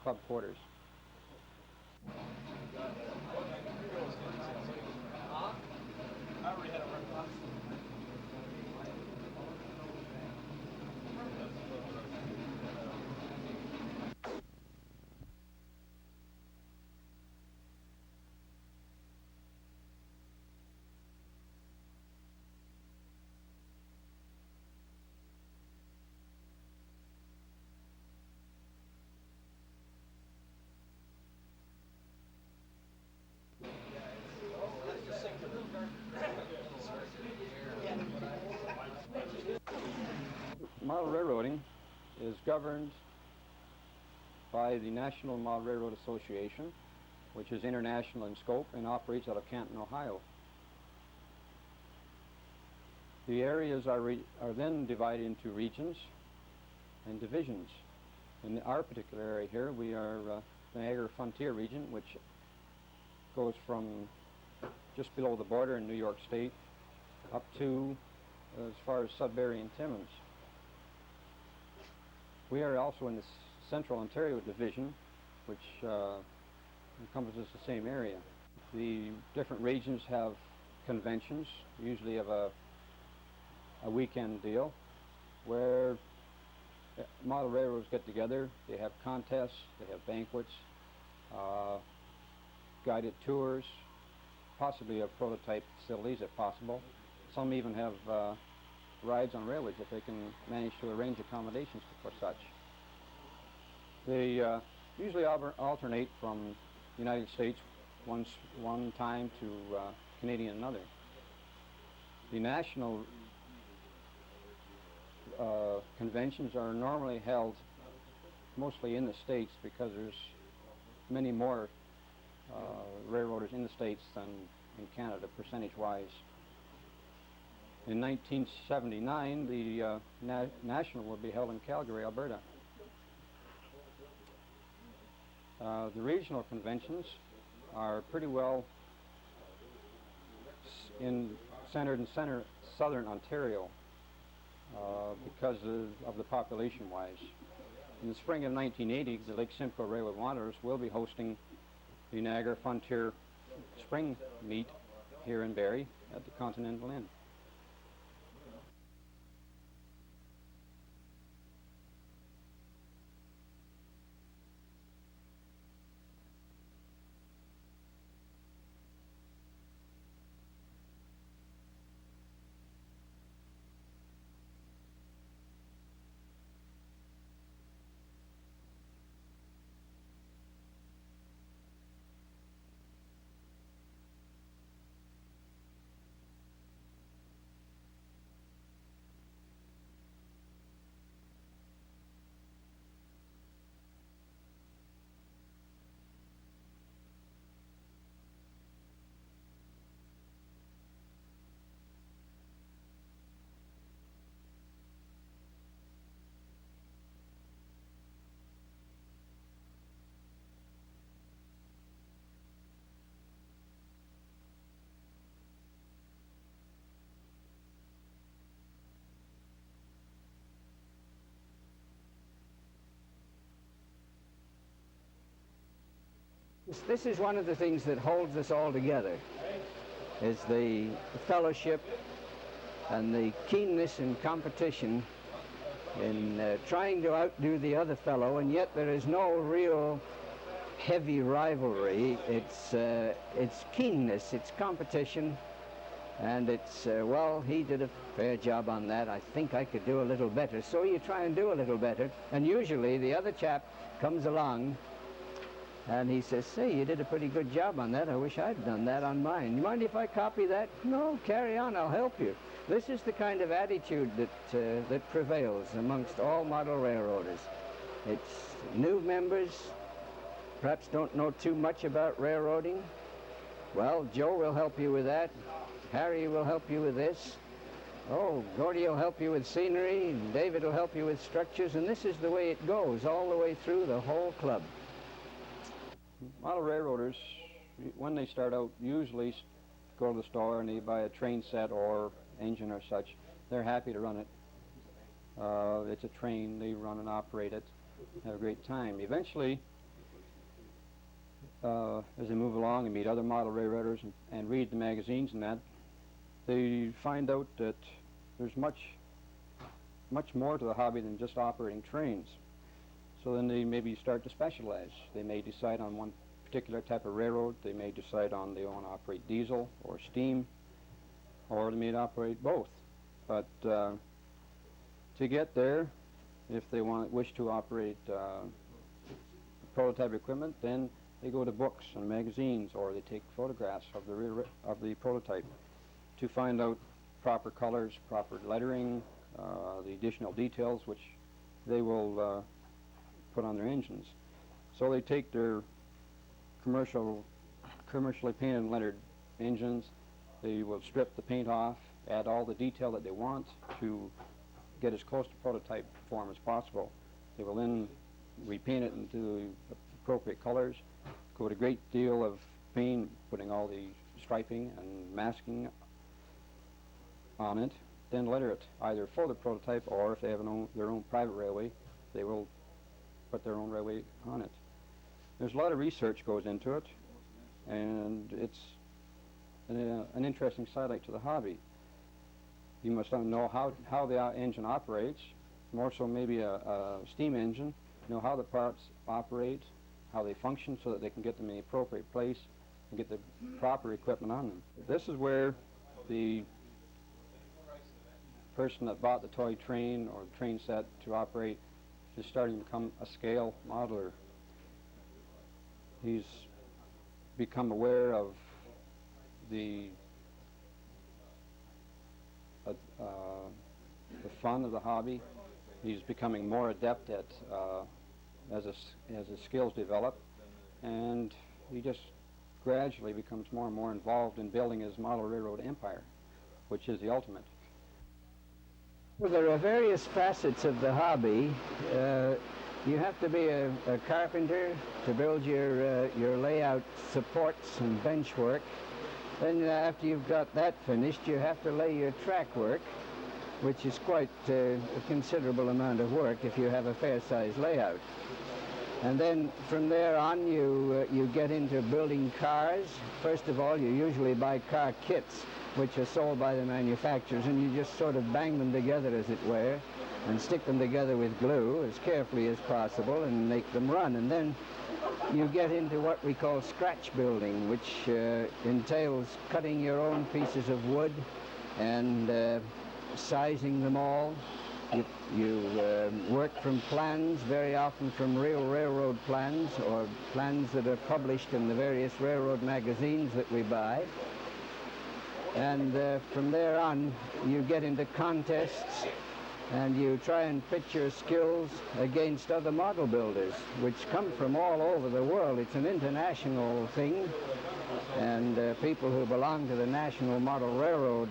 club quarters. Model railroading is governed by the National Model Railroad Association, which is international in scope and operates out of Canton, Ohio. The areas are then divided into regions and divisions. In our particular area here, we are the Niagara Frontier region, which goes from just below the border in New York State up to as far as Sudbury and Timmins. We are also in the Central Ontario Division, which encompasses the same area. The different regions have conventions, usually of a weekend deal, where model railroads get together. They have contests, they have banquets, guided tours, possibly of prototype facilities if possible. Some even have rides on railways if they can manage to arrange accommodations for such. They usually alternate from the United States one time to Canadian another. The national conventions are normally held mostly in the States because there's many more railroaders in the States than in Canada, percentage-wise. In 1979, the national will be held in Calgary, Alberta. The regional conventions are pretty well centered in southern Ontario because of the population-wise. In the spring of 1980, the Lake Simcoe Railway Modellers will be hosting the Niagara Frontier Spring Meet here in Barrie at the Continental Inn. This is one of the things that holds us all together, is the fellowship and the keenness in competition in trying to outdo the other fellow, and yet there is no real heavy rivalry. It's keenness, it's competition, and it's, well, he did a fair job on that. I think I could do a little better. So you try and do a little better, and usually the other chap comes along and he says, say, you did a pretty good job on that. I wish I'd done that on mine. You mind if I copy that? No, carry on, I'll help you. This is the kind of attitude that prevails amongst all model railroaders. It's new members, perhaps don't know too much about railroading. Well, Joe will help you with that. Harry will help you with this. Oh, Gordy will help you with scenery, and David will help you with structures, and this is the way it goes all the way through the whole club. Model railroaders, when they start out, usually go to the store and they buy a train set or engine or such. They're happy to run it. It's a train, they run and operate it, have a great time. Eventually, as they move along and meet other model railroaders and read the magazines and that, they find out that there's much more to the hobby than just operating trains. So then they maybe start to specialize. They may decide on one particular type of railroad. They may decide on they want to operate diesel or steam, or they may operate both. But to get there, if they wish to operate prototype equipment, then they go to books and magazines, or they take photographs of the prototype to find out proper colors, proper lettering, the additional details which they will put on their engines. So they take their commercially painted and lettered engines. They will strip the paint off, add all the detail that they want to get as close to prototype form as possible. They will then repaint it into the appropriate colors, go to a great deal of paint, putting all the striping and masking on it, then letter it either for the prototype, or if they have their own private railway, they will put their own railway on it. There's a lot of research goes into it, and it's an interesting sidelight to the hobby. You must know how the engine operates, more so maybe a steam engine, know how the parts operate, how they function, so that they can get them in the appropriate place and get the proper equipment on them. This is where the person that bought the toy train or the train set to operate is starting to become a scale modeler. He's become aware of the fun of the hobby. He's becoming more adept at as his skills develop, and he just gradually becomes more and more involved in building his model railroad empire, which is the ultimate. Well, there are various facets of the hobby. You have to be a carpenter to build your layout supports and bench work. Then after you've got that finished, you have to lay your track work, which is quite a considerable amount of work if you have a fair-size layout. And then from there on, you get into building cars. First of all, you usually buy car kits, which are sold by the manufacturers, and you just sort of bang them together, as it were, and stick them together with glue as carefully as possible and make them run. And then you get into what we call scratch building, which entails cutting your own pieces of wood and sizing them all. You work from plans, very often from real railroad plans or plans that are published in the various railroad magazines that we buy. And from there on, you get into contests and you try and pit your skills against other model builders, which come from all over the world. It's an international thing, and people who belong to the National Model Railroad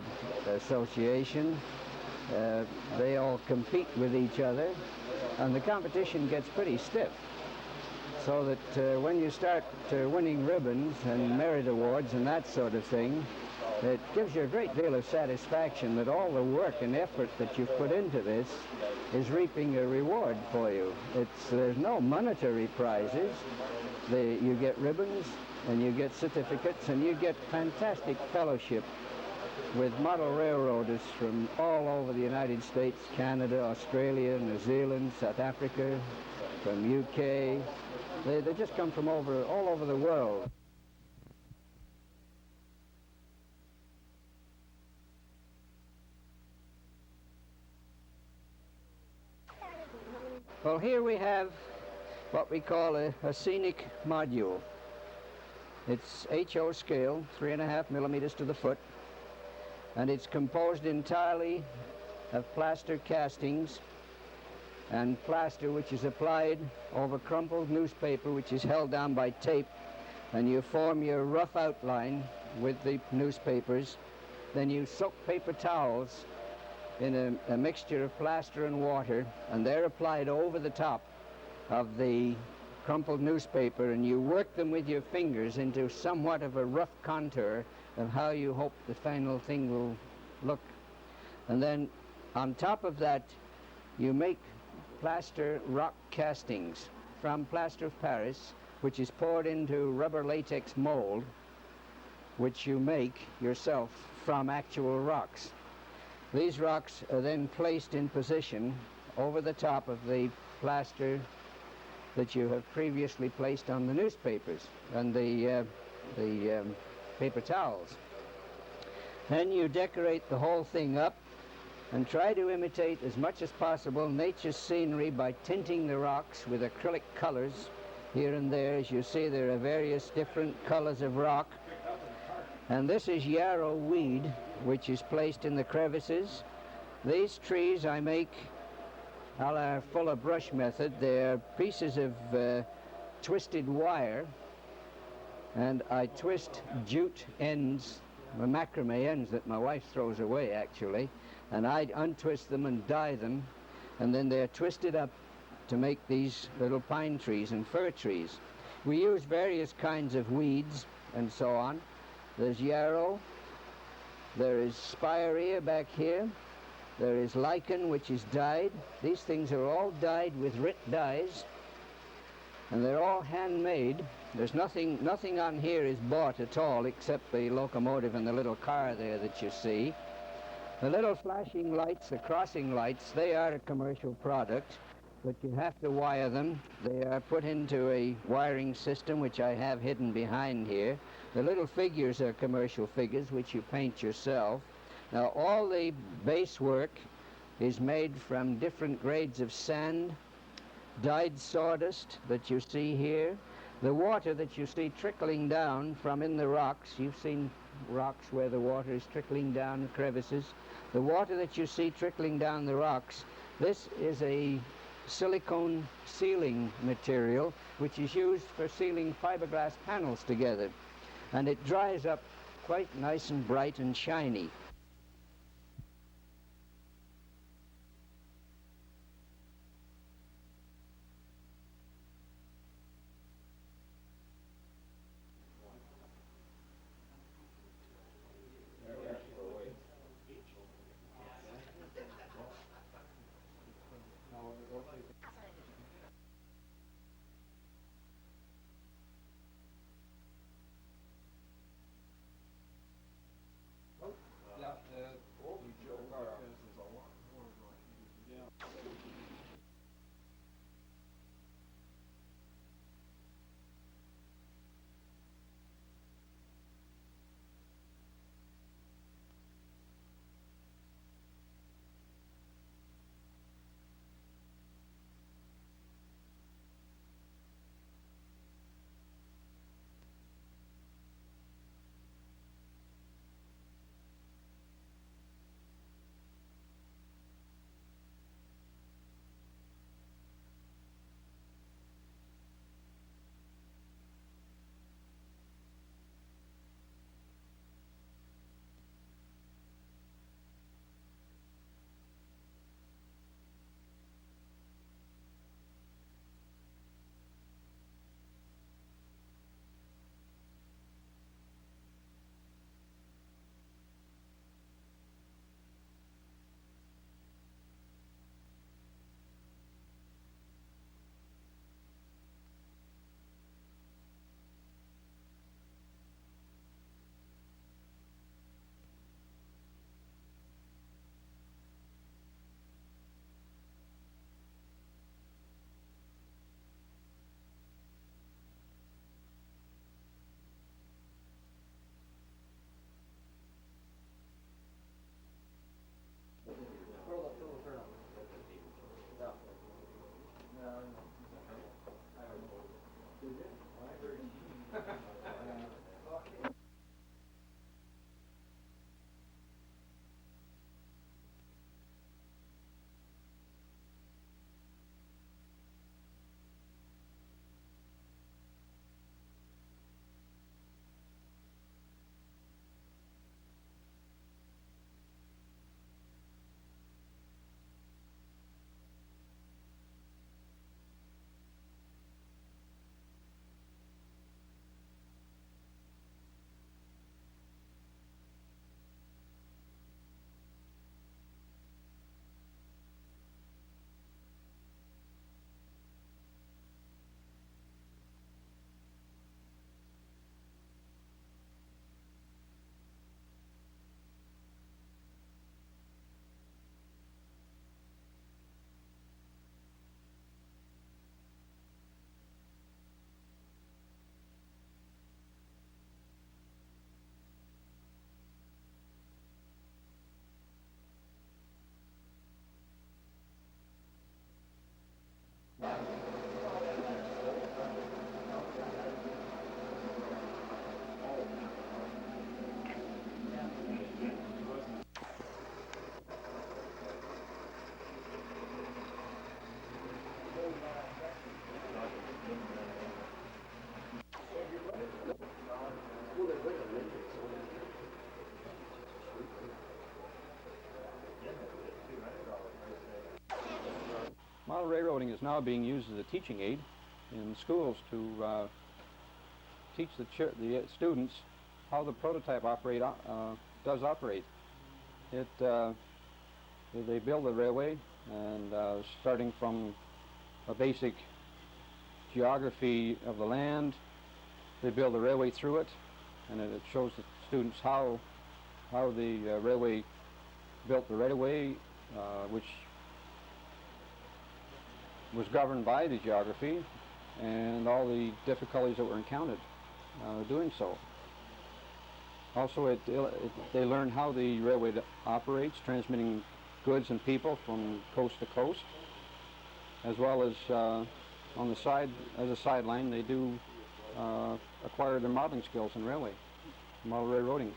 Association, they all compete with each other, and the competition gets pretty stiff. So that when you start winning ribbons and merit awards and that sort of thing, it gives you a great deal of satisfaction that all the work and effort that you've put into this is reaping a reward for you. There's no monetary prizes. You get ribbons and you get certificates and you get fantastic fellowship with model railroaders from all over the United States, Canada, Australia, New Zealand, South Africa, from UK. They just come from all over the world. Well, here we have what we call a scenic module. It's HO scale, 3.5 millimeters to the foot, and it's composed entirely of plaster castings and plaster which is applied over crumpled newspaper which is held down by tape, and you form your rough outline with the newspapers. Then you soak paper towels in a mixture of plaster and water, and they're applied over the top of the crumpled newspaper, and you work them with your fingers into somewhat of a rough contour of how you hope the final thing will look. And then on top of that, you make plaster rock castings from plaster of Paris, which is poured into rubber latex mold, which you make yourself from actual rocks. These rocks are then placed in position over the top of the plaster that you have previously placed on the newspapers and the paper towels. Then you decorate the whole thing up and try to imitate as much as possible nature's scenery by tinting the rocks with acrylic colors. Here and there, as you see, there are various different colors of rock. And this is yarrow weed, which is placed in the crevices. These trees I make a la fuller brush method. They're pieces of twisted wire, and I twist jute ends, macrame ends that my wife throws away actually, and I untwist them and dye them, and then they're twisted up to make these little pine trees and fir trees. We use various kinds of weeds and so on. There's yarrow, there is spirea back here, there is lichen, which is dyed. These things are all dyed with RIT dyes, and they're all handmade. There's nothing on here is bought at all except the locomotive and the little car there that you see. The little flashing lights, the crossing lights, they are a commercial product, but you have to wire them. They are put into a wiring system which I have hidden behind here. The little figures are commercial figures which you paint yourself. Now all the base work is made from different grades of sand, dyed sawdust that you see here. The water that you see trickling down from in the rocks, you've seen rocks where the water is trickling down the crevices. The water that you see trickling down the rocks, this is a silicone sealing material which is used for sealing fiberglass panels together, and it dries up quite nice and bright and shiny. model railroading is now being used as a teaching aid in schools to teach the students how the prototype does operate. They build the railway, and starting from a basic geography of the land, they build the railway through it, and it shows the students how the railway built the right-of-way, which was governed by the geography, and all the difficulties that were encountered doing so. Also, they learn how the railway operates, transmitting goods and people from coast to coast, as well as on the side, as a sideline, they do acquire their modeling skills in railway, model railroading.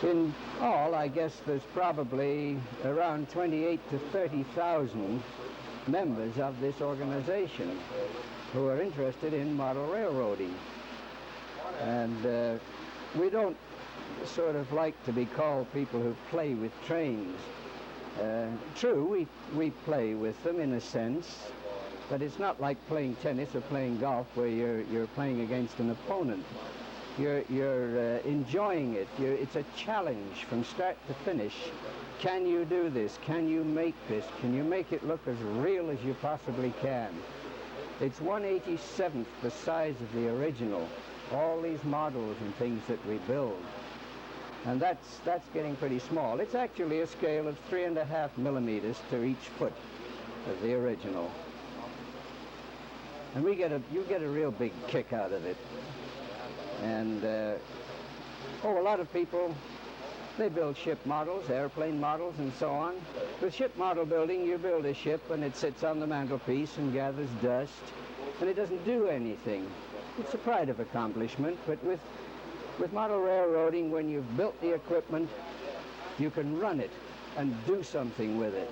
In all, I guess there's probably around 28 to 30,000 members of this organization who are interested in model railroading. And we don't sort of like to be called people who play with trains. True, we play with them in a sense, but it's not like playing tennis or playing golf where you're playing against an opponent. You're enjoying it. It's a challenge from start to finish. Can you do this? Can you make this? Can you make it look as real as you possibly can? It's 1/87th the size of the original. All these models and things that we build. And that's getting pretty small. It's actually a scale of 3.5 millimeters to each foot of the original. And you get a real big kick out of it. And, a lot of people, they build ship models, airplane models, and so on. With ship model building, you build a ship and it sits on the mantelpiece and gathers dust, and it doesn't do anything. It's a pride of accomplishment, but with model railroading, when you've built the equipment, you can run it and do something with it.